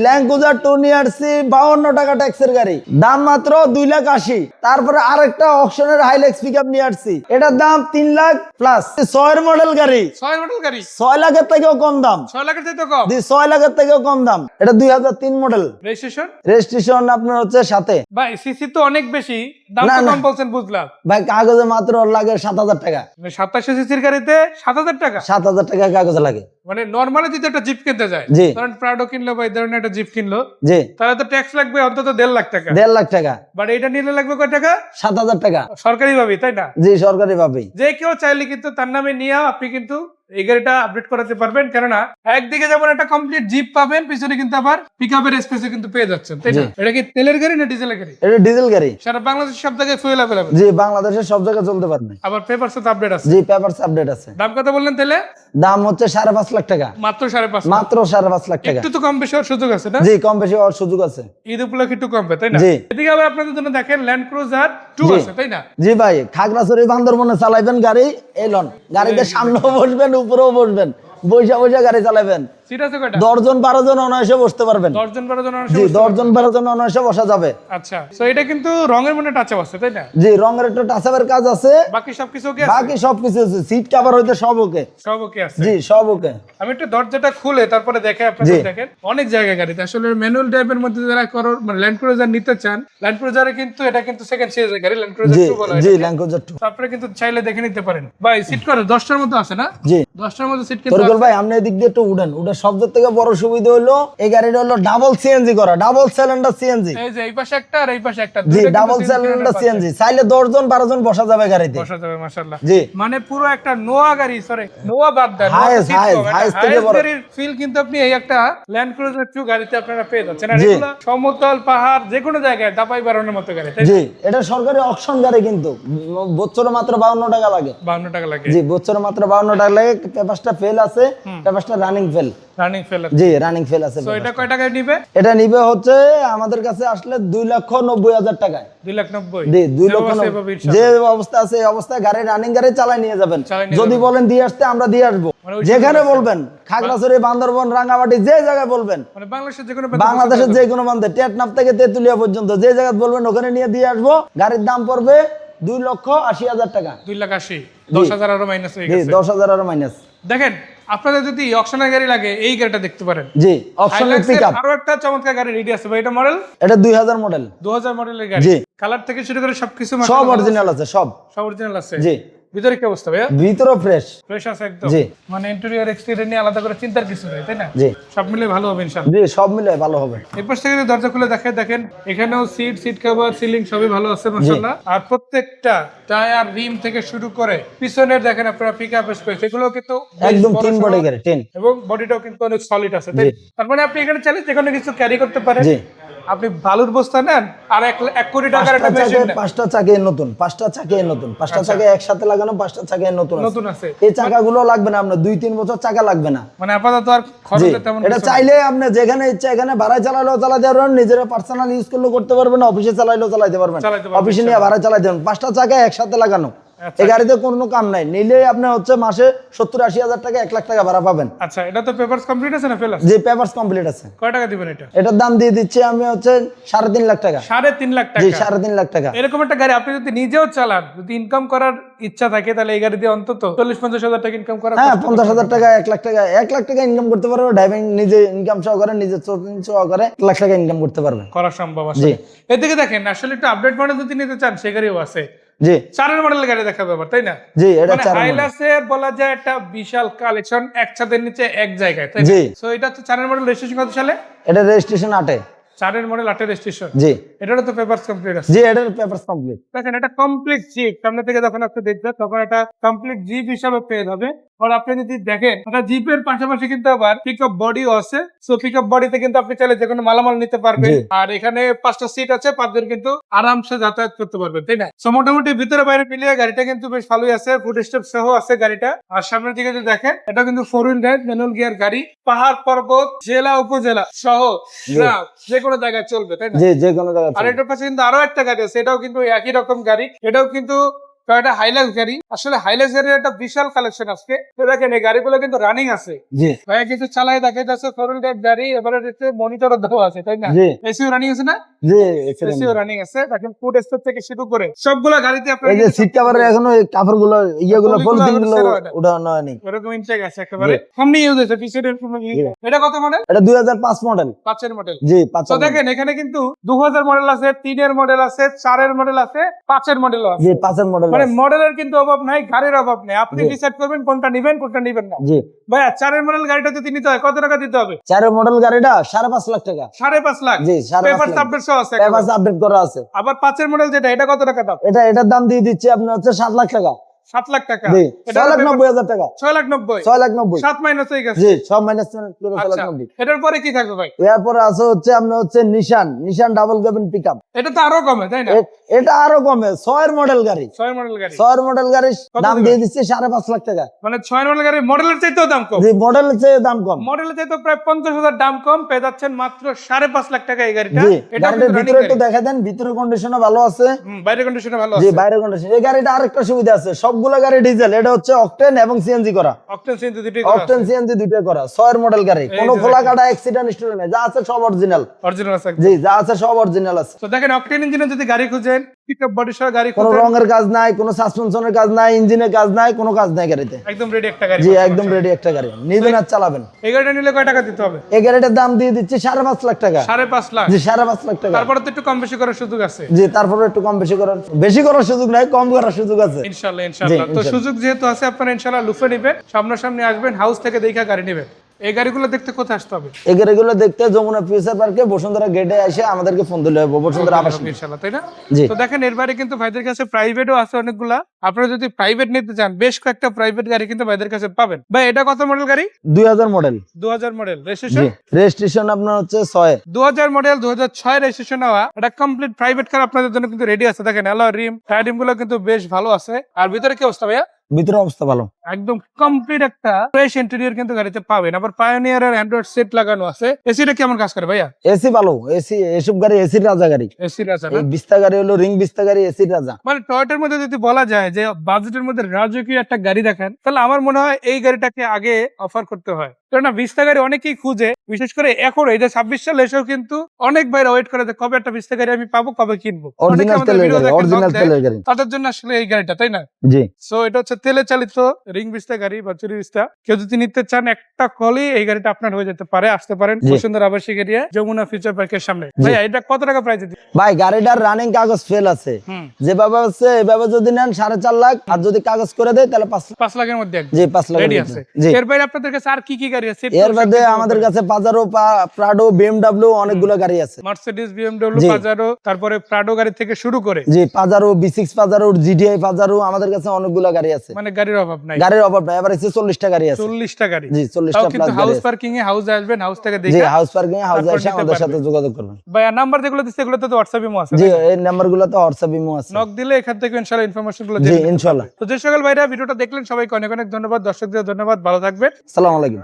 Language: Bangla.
ল্যান্ডক্রুজার 2 নিয়ে আসছি 52 টাকা ট্যাক্সের গাড়ি, দাম মাত্র 2,80,000। তারপরে আরেকটা অকশনের হাইলেক্স পিকআপ নিয়ে আসছি, এটার দাম 3 লাখ প্লাস। 6 মডেল গাড়ি, 6 মডেল গাড়ি 6 লাখের থেকেও কম দাম। 6 লাখের চাইতে কম? 6 লাখের থেকেও কম দাম। এটা 2003 মডেল। রেজিস্ট্রেশন আপনার হচ্ছে সাথে। ভাই সিসি তো অনেক বেশি, দাম তো কম বলছেন বুঝলাম। ভাই কাগজে মাত্র লাগে 7,000 টাকা। 2700 সিসির গাড়িতে 7,000 টাকা? 7,000 টাকা কাগজে লাগে। মানে নরমালি যদি একটা জিপ কিনতে যায়, ধরেন প্রাডো কিনলো বা এই ধরনের একটা জিপ কিনলো, জি, তাহলে তো ট্যাক্স লাগবে অন্তত 1.5 লাখ টাকা। 1.5 লাখ টাকা। বাট এটা নিলে লাগবে কয় টাকা? 7,000 টাকা সরকারি ভাবে, তাই না? জি, সরকারি ভাবে। যে কেউ চাইলে কিন্তু তার নামে নিয়ে আপনি কিন্তু এই গাড়িটা আপডেট করাতে পারবেন, কেননা একদিকে যেমন একটা কমপ্লিট জিপ পাবেন, পিছনে কিন্তু আবার পিকআপের স্পেসও কিন্তু পেয়ে যাচ্ছেন, তাই না? এটা কি তেলের গাড়ি না ডিজেলের গাড়ি? এটা ডিজেল গাড়ি। সারা বাংলাদেশ সব জায়গায় ফুয়েল अवेलेबल। জি, বাংলাদেশের সব জায়গায় চলতে পারবে। আবার পেপারস তো আপডেট আছে? জি, পেপারস আপডেট আছে। দাম কত বললেন তেলে? দাম হচ্ছে 5.5 লাখ টাকা। মাত্র 5.5? মাত্র 5.5 লাখ টাকা। একটু তো কম বেশি হওয়ার সুযোগ আছে না? জি, কম বেশি হওয়ার সুযোগ আছে। ঈদ উপলক্ষে একটু কমবে, তাই না? জি। এদিকে আবার আপনাদের জন্য দেখেন ল্যান্ড ক্রুজার 2 আছে, তাই না? জি ভাই, খাগড়াছড়ি বান্দরবনে চালাইবেন গাড়ি, এলন গাড়িতে সামনেও বসবেন, উপরেও বসবেন, বৈশা বৈশা গাড়ি চালাবেন। সিট আছে কয়টা? 10 জন 12 জন অনায়াসে বসতে পারবেন। 10 জন 12 জন অনায়াসে? জি, 10 জন 12 জন অনায়াসে বসা যাবে। আচ্ছা, সো এটা কিন্তু রঙের মনে টাচ আছে, তাই না? জি, রঙের একটা টাচআপের কাজ আছে, বাকি সবকিছু ওকে আছে? বাকি সবকিছু আছে, সিট কভার হইতে সব ওকে। সব ওকে আছে? জি, সব ওকে। আমি একটু দরজাটা খুলে তারপরে দেখে আপনাদের দেখেন অনেক জায়গা গাড়িতে আসলে ম্যানুয়াল ড্রাইভের মধ্যে যারা মানে ল্যান্ড ক্রুজার নিতে চান, ল্যান্ড ক্রুজারে কিন্তু এটা কিন্তু সেকেন্ড সিরিজের গাড়ি, ল্যান্ড ক্রুজার 2 বলা হয়। জি, ল্যান্ড ক্রুজার 2। তারপরে কিন্তু চাইলে দেখে নিতে পারেন। ভাই সিট করে 10টার মতো আছে না? জি, 10টার মতো সিট কিন্তু তোরগল ভাই, আপনি এদিক দিয়ে একটু উঠেন। সবচেয়ে থেকে বড় সুবিধা হলো এই গাড়িটা হলো ডাবল সিএনজি করা, ডাবল সিলিন্ডার সিএনজি। এই যে এই পাশে একটা আর এই পাশে একটা, জি, ডাবল সিলিন্ডার সিএনজি। চাইলে 10 জন 12 জন বসা যাবে গাড়িতে। বসা যাবে, মাশাআল্লাহ। জি, মানে পুরো একটা নোয়া গাড়ি, সরি নোয়া বাদ দেন, হাইস থেকে বড় গাড়ির ফিল কিন্তু আপনি এই একটা ল্যান্ড ক্রুজার 2 গাড়িতে আপনারা পেয়ে যাচ্ছেন। আর এগুলো সমতল পাহাড় যে কোনো জায়গায় দাপাই বাড়ানোর মতো গাড়ি, তাই না? জি, এটা সরকারি অকশন গাড়ি, কিন্তু বছরে মাত্র 52 টাকা লাগে। 52 টাকা লাগে? জি, বছরে মাত্র 52 টাকা লাগে। পেপারসটা ফেল আছে, পেপারসটা রানিং ফেল। রানিং ফেল আছে? জি, রানিং ফেল আছে। তো এটা কয় টাকায় নিবে? এটা নিবে হচ্ছে আমাদের কাছে আসলে 2,90,000 টাকায়। 2,90,000? জি, 2,90,000। যে অবস্থা আছে এই অবস্থায় গাড়ি রানিং গাড়ি চালাই নিয়ে যাবেন। যদি বলেন দিয়ে আসতে, আমরা দিয়ে আসবো। যেখানে বলবেন, খাগড়াছড়ি, বান্দরবন, রাঙ্গামাটি, যে জায়গায় বলবেন, মানে বাংলাদেশের যে কোনো প্রান্তে, টেকনাফ থেকে তেতুলিয়া পর্যন্ত যে জায়গায় বলবেন ওখানে নিয়ে দিয়ে আসবো। গাড়ির দাম পড়বে 2,80,000 টাকা। 2,80,000? 10,000 আরো মাইনাস হয়ে গেছে। 10,000 আরো মাইনাস। দেখেন, আপনাদের যদি অকশনের গাড়ি লাগে এই গাড়িটা দেখতে পারেন। জি, অকশনের পিকআপ। আরো একটা চমৎকার গাড়ি রেডি আছে ভাই, এটা মডেল? এটা 2000 মডেল। 2000 মডেলের গাড়ি। জি, কালার থেকে শুরু করে সবকিছু সব অরিজিনাল আছে, সব অরিজিনাল আছে। জি। ভিতরে কি অবস্থা ভাইয়া? ভিতরে ফ্রেশ আছে একদম। জি, মানে ইন্টেরিয়র এক্সটেরিয়র নিয়ে আলাদা করে চিন্তার কিছু নেই, তাই না? জি, সব মিলে ভালো হবে ইনশাআল্লাহ। জি, সব মিলে ভালো হবে। এরপর থেকে দরজা খুলে দেখেন এখানেও সিট কভার, সিলিং সবই ভালো আছে মাশাআল্লাহ। আর প্রত্যেকটা টায়ার, রিম থেকে শুরু করে পিছনের দেখেন আপনারা পিকআপ স্পেস, এগুলো কিন্তু একদম 10 বডি গাড়ি, 10। এবং বডিটাও কিন্তু অনেক সলিড আছে, তাই? তার মানে আপনি এখানে চাইলে যেকোনো কিছু ক্যারি করতে পারেন। জি, আপনি বালুর বস্তা নেন আর 1 কোটি টাকার একটা মেশিন নেন। 5টা চাকায় নতুন, 5টা চাকায় নতুন, 5টা চাকায় একসাথে লাগানো, 5টা চাকায় নতুন আছে। এই চাকাগুলো লাগবে না আপনার, 2-3 বছর চাকা লাগবে না। মানে আপাতত আর খরচে তেমন এটা চাইলে আপনি যেখানে ইচ্ছা এখানে ভাড়ায় চালালেও চালাতে পারবেন, নিজের পার্সোনাল ইউজ করলেও করতে পারবেন, অফিসে চালাইলেও চালাতে পারবেন, অফিসে নিয়ে ভাড়ায় চালাতে পারবেন। 5টা চাকায় একসাথে লাগানো। এই গাড়িতে কোনো কাম নাই, নিলে আপনি হচ্ছে মাসে 70-80 হাজার টাকা, 1 লাখ টাকা ভাড়া পাবেন। আচ্ছা, এটা তো পেপারস কমপ্লিট আছে না? ফেল আছে? জি, পেপারস কমপ্লিট আছে। কয় টাকা দিবেন এটা? এটার দাম দিয়ে দিচ্ছি আমি হচ্ছে 3.5 লাখ টাকা। 3.5 লাখ টাকা? জি, 3.5 লাখ টাকা। এরকম একটা গাড়ি আপনি যদি নিজেও চালান, যদি ইনকাম করার ইচ্ছা থাকে, তাহলে এই গাড়ি দিয়ে অন্তত 40-50 হাজার টাকা ইনকাম করা। হ্যাঁ, 50,000 টাকা, 1 লাখ টাকা, 1 লাখ টাকা ইনকাম করতে পারবে। ড্রাইভিং নিজে ইনকাম সহকারে, নিজে সহকারে 1 লাখ টাকা ইনকাম করতে পারবে, করা সম্ভব আছে। এদিকে দেখেন, আসলে একটু আপডেট মডেল যদি নিতে চান সেই গাড়িও আছে। জি, 4 মডেলের গাড়ি দেখাবো আবার, তাই না? জি, এটা 4 মডেল। হাইলাসের বলা যায় একটা বিশাল কালেকশন এক ছাদের নিচে এক জায়গায়, তাই না? জি, সো এটা হচ্ছে 4 মডেল। রেজিস্ট্রেশন কত সালে? এটা রেজিস্ট্রেশন 8-এ। 4 মডেল, 8 রেজিস্ট্রেশন। জি, এটারও তো পেপারস কমপ্লিট আছে? জি, এটার পেপারস কমপ্লিট। দেখেন, এটা কমপ্লিট জিপ। সামনে থেকে যখন আপনি দেখবেন তখন এটা কমপ্লিট জিপ হিসাবে পেয়ে যাবে। আর আপনি যদি দেখেন, এটা জিপের পাশাপাশি কিন্তু আবার পিকআপ বডিও আছে। সো পিকআপ বডিতে কিন্তু আপনি চাইলে যে কোনো মালামাল নিতে পারবেন। আর এখানে 5টা সিট আছে, 5 জন কিন্তু আরামসে যাতায়াত করতে পারবেন, তাই না? সো মোটামুটি ভিতরে বাইরে মিলিয়ে গাড়িটা কিন্তু বেশ ভালোই আছে, ফুড স্টেপ সহ আছে গাড়িটা। আর সামনের দিকে যদি দেখেন, এটা কিন্তু 4 হুইল ড্রাইভ ম্যানুয়াল গিয়ার গাড়ি। পাহাড় পর্বত, জেলা উপজেলা সহ গ্রাম যে কোনো জায়গায় চলবে, তাই না? জি, যে কোনো জায়গায়। আর এটার পাশে কিন্তু আরো একটা গাড়ি আছে, এটাও কিন্তু একই রকম গাড়ি। এটাও কিন্তু কারণ এটা হাইলাক্স গাড়ি, আসলে হাইলাক্স গাড়ির একটা বিশাল কালেকশন আজকে। তো দেখেন এই গাড়িগুলো কিন্তু রানিং আছে, জি ভাইয়া কিছু চালাই দেখে যাচ্ছে ফোর টাইপ গাড়ি, এবারে মনিটরও দেওয়া আছে তাই না? জি এসিও রানিং আছে না? জি এসিও রানিং আছে, দেখেন ফুড স্পেস থেকে শুরু করে সবগুলা গাড়িতে আপনার এই যে সিট কভারের এখনো কাপড়গুলো ইয়েগুলো পলিগুলো পলিথিন গুলো এখনো ছেঁড়া উঠানো হয়নি। এরকম ইনটেক আছে একেবারে কমনি ইউজ হয়েছে পিছনের কোনো এটা কত মডেল? এটা 2005 মডেল। 5 এর মডেল। জি 5 তো দেখেন এখানে কিন্তু 2000 মডেল আছে, 3 এর মডেল আছে, 4 এর মডেল আছে, 5 এর মডেল আছে। জি 5 এর মডেল মানে মডেলের কিন্তু অভাব নাই, গাড়ির অভাব নেই, আপনি জি। ডিসাইড করবেন কোনটা নেবেন কোনটা নেবেন না। জি ভাইয়া 4 এর মডেল গাড়িটা যদি নিতে হয় কত টাকা দিতে হবে? 4 এর মডেল গাড়িটা 5.5 লাখ টাকা। 5.5 লাখ। জি 5.5 পেপার লাখ। আপডেট সহ আছে পেপারস একেবারে। আপডেট করা আছে। আবার 5 এর মডেল যেটা এটা কত টাকা দাম? এটার দাম দিয়ে দিচ্ছি আপনার হচ্ছে 7 লাখ টাকা। 7 লাখ টাকা। জি এটা 6,90,000 টাকা। 6 লাখ 90। 6 লাখ 90। 7 মাইনাস হয়ে গেছে। জি সব মাইনাস করে 6 লাখ আচ্ছা 90। এটার পরে কি থাকবে ভাই? এরপরে আছে হচ্ছে আপনার হচ্ছে নিশান ডাবল কেবিন পিকআপ। এটা তো আরো কমে তাই না? এটা আরো কমে 6 এর মডেল গাড়ি। 6 এর মডেল গাড়ি। 6 এর মডেল গাড়ির কত দাম দিবেন? দিয়ে দিচ্ছি 5.5 লাখ টাকা। মানে 6 এর মডেল গাড়ি মডেলের চাইতেও দাম কম। জি মডেল চেয়ে দাম কম। মডেলের চাইতেও প্রায় 50,000 দাম কম, পেয়ে যাচ্ছেন মাত্র 5.5 লাখ টাকা এই গাড়িটা। জি এটা গাড়িটার কিন্তু ভিতরে running একটু গাড়ি। দেখা দেন, ভিতরে কন্ডিশনও ভালো আছে। বাইরের কন্ডিশনে ভালো জি আছে। বাইরের কন্ডিশন। এই গাড়িটা আরেকটা সুবিধা আছে, সবগুলা গাড়ি ডিজেল, এটা হচ্ছে অকটেন এবং সিএনজি করা। অকটেন সিএনজি দুটোই করা অকটেন আছে। সিএনজি দুইটাই করা। 6 এর মডেল গাড়ি, এই কোনো যে খোলা দেখেন। কাটা অ্যাক্সিডেন্ট হিস্টরি নেই, যা আছে সব অরিজিনাল। অরিজিনাল আছে একদম। জি যা আছে সব অরিজিনাল আছে। তো দেখেন অকটেন ইঞ্জিনের যদি গাড়ি খুঁজেন, পিকআপ বডি সহ গাড়ি কোনো খুঁজেন, রঙের কাজ নাই, কোনো সাসপেনশনের কাজ নাই, ইঞ্জিনের কাজ নাই, কোনো কাজ নাই গাড়িতে। একদম রেডি একটা গাড়ি। জি একদম রেডি একটা গাড়ি, নিবেন আর চালাবেন। এই গাড়িটা নিলে কয় টাকা দিতে হবে? এই গাড়িটার দাম দিয়ে দিচ্ছি 5.5 লাখ টাকা। 5.5 লাখ। জি 5.5 লাখ টাকা। তারপরে তো একটু কম বেশি করার সুযোগ আছে। জি তারপরে একটু কম বেশি করার সুযোগ নাই, কম করার সুযোগ আছে। ইনশাআল্লাহ ইনশাআল্লাহ। তো ইনশাআল্লাহ। সুযোগ যেহেতু আছে আপনারা ইনশাআল্লাহ লুফে নেবেন, সামনাসামনি আসবেন, হাউস থেকে দেখা গাড়ি নেবেন। এই গাড়িগুলো দেখতে কোথায় আসতে হবে? এই গাড়িগুলো দেখতে যমুনা ফিউচার পার্কে বসুন্ধরা গেটে এসে আমাদেরকে ফোন দিলে হবে, বসুন্ধরা আবাসিক। ইনশাআল্লাহ তাই না? জি তো দেখেন এর বাইরে কিন্তু ভাইদের কাছে প্রাইভেটও আছে অনেকগুলা। আপনারা যদি প্রাইভেট নিতে চান, বেশ কয়েকটা প্রাইভেট গাড়ি কিন্তু ভাইদের কাছে পাবেন। ভাই এটা কত মডেল গাড়ি? 2000 মডেল। 2000 model registration. জি রেজিস্ট্রেশন আপনার হচ্ছে 6। 2000 মডেল 2006 রেজিস্ট্রেশন হওয়া এটা কমপ্লিট প্রাইভেট কার আপনাদের জন্য কিন্তু রেডি আছে। দেখেন অ্যালয় রিম, টায়ার রিম গুলো কিন্তু বেশ ভালো আছে। আর ভিতরে কি অবস্থা ভাইয়া? ভিতরে অবস্থা ভালো। একদম কমপ্লিট একটা ফ্রেশ ইন্টেরিয়র কিন্তু গাড়িতে পাবেন। আবার পায়োনিয়ার আর অ্যান্ড্রয়েড সেট লাগানো আছে। এসিটা কেমন কাজ করে ভাইয়া? এসি ভালো, এসি এসব গাড়ি এসির রাজা গাড়ি। এসির আছে না? এই বিস্তা গাড়ি হলো রিং বিস্তা গাড়ি, এসির রাজা। মানে টয়োটার মধ্যে যদি বলা যায় যে বাজেটের মধ্যে রাজকীয় একটা গাড়ি দেখেন, তাহলে আমার মনে হয় এই গাড়িটাকে আগে অফার করতে হয়। কেননা বিস্তা গাড়ি অনেকেই খুঁজে, বিশেষ করে এখন এই যে 26 সাল এসেও কিন্তু অনেক ভাইরা ওয়েট করে যে কবে একটা বিস্তা গাড়ি আমি পাবো, কবে কিনবো। অনেকে অরিজিনাল আমাদের তেলের ভিডিও গাড়ি, দেখে অরিজিনাল knock দেয়, তেলের গাড়ি। তাদের জন্য আসলে এই গাড়িটা তাই না? জি সো এটা হচ্ছে তেলে চালিত রিং বিস্তা গাড়ি বা চুরি বিস্তা। কেউ যদি নিতে চান একটা কলই এই গাড়িটা আপনার হয়ে যেতে পারে। আসতে পারেন জি। বসুন্ধরা আবাসিক এরিয়া যমুনা ফিউচার পার্কের সামনে। ভাইয়া এটা কত টাকা প্রাইস দিতে? ভাই গাড়িটার রানিং কাগজ ফেল আছে, যেভাবে আছে এভাবে যদি নেন 4.5 লাখ, আর যদি কাগজ করে দেয় তাহলে 5 লাখ। 5 লাখের মধ্যে একদম জি 5 লাখ রেডি আছে। জি। এর বাইরে আপনাদের কাছে আর কি কি গাড়ি আছে? এর মধ্যে আমাদের কাছে পাজারো, প্রাডো, বিএমডব্লিউ অনেকগুলো গাড়ি আছে। মার্সিডিজ, বিএমডব্লিউ, জি। পাজারো, তারপরে প্রাডো গাড়ি থেকে শুরু করে জি Pajero, B6 Pajero, GDI Pajero, আমাদের কাছে অনেকগুলো গাড়ি আছে। মানে গাড়ির অভাব নাই। গাড়ির অভাব নাই, এবার 40টা গাড়ি আছে। 40টা গাড়ি। জি 40টা তাও প্লাস কিন্তু গাড়ি হাউস আছে। পার্কিং এ হাউসে আসবেন, হাউস থেকে জি দেখে হাউস পার্কিং এ হাউসে তারপর এসে নিতে আমাদের সাথে পারবেন। যোগাযোগ করবেন। ভাইয়া নাম্বার যেগুলো দিচ্ছে এগুলোতে তো হোয়াটসঅ্যাপ ইমো আছে। জি এই নাম্বারগুলোতে হোয়াটসঅ্যাপ ইমো আছে। নক দিলে এখান থেকে ইনশাআল্লাহ ইনফরমেশন গুলো জি জেনে নিতে ইনশাআল্লাহ। পারবেন। তো যে সকল ভাইরা ভিডিওটা দেখলেন সবাইকে অনেক অনেক ধন্যবাদ। দর্শকদের ধন্যবাদ, ভালো থাকবেন। আসসালামু আলাইকুম।